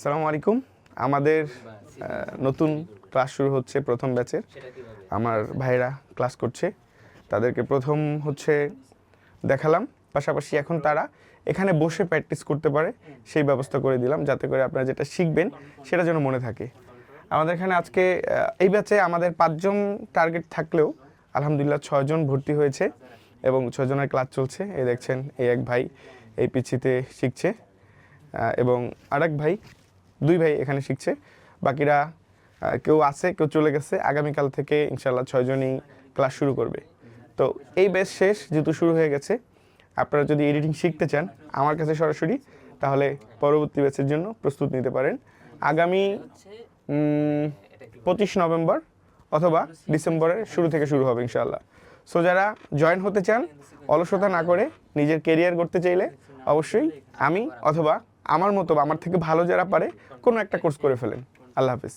আসসালামু আলাইকুম। আমাদের নতুন ক্লাস শুরু হচ্ছে প্রথম ব্যাচের। আমার ভাইরা ক্লাস করছে, তাদেরকে প্রথম হচ্ছে দেখালাম, পাশাপাশি এখন তারা এখানে বসে প্র্যাকটিস করতে পারে সেই ব্যবস্থা করে দিলাম, যাতে করে আপনারা যেটা শিখবেন সেটা যেন মনে থাকে। আমাদের এখানে আজকে এই ব্যাচে আমাদের 5 জন টার্গেট থাকলেও আলহামদুলিল্লাহ 6 জন ভর্তি হয়েছে এবং 6 জনের ক্লাস চলছে। এই দেখছেন, এই এক ভাই এই পিছিতে শিখছে এবং আরেক ভাই, 2 ভাই এখানে শিখছে। বাকিরা কেউ আছে, কেউ চলে গেছে। আগামীকাল থেকে ইনশাল্লাহ 6 জনই ক্লাস শুরু করবে। তো এই ব্যাচ শেষ যেহেতু শুরু হয়ে গেছে, আপনারা যদি এডিটিং শিখতে চান আমার কাছে সরাসরি, তাহলে পরবর্তী ব্যাচের জন্য প্রস্তুত নিতে পারেন। আগামী 25 নভেম্বর অথবা ডিসেম্বরের শুরু থেকে শুরু হবে ইনশাআল্লাহ। সো যারা জয়েন হতে চান, অলসতা না করে নিজের কেরিয়ার করতে চাইলে অবশ্যই আমি অথবা আমার মতো বা আমার থেকে ভালো যারা পারে কোনো একটা কোর্স করে ফেলেন। আল্লাহ হাফিজ।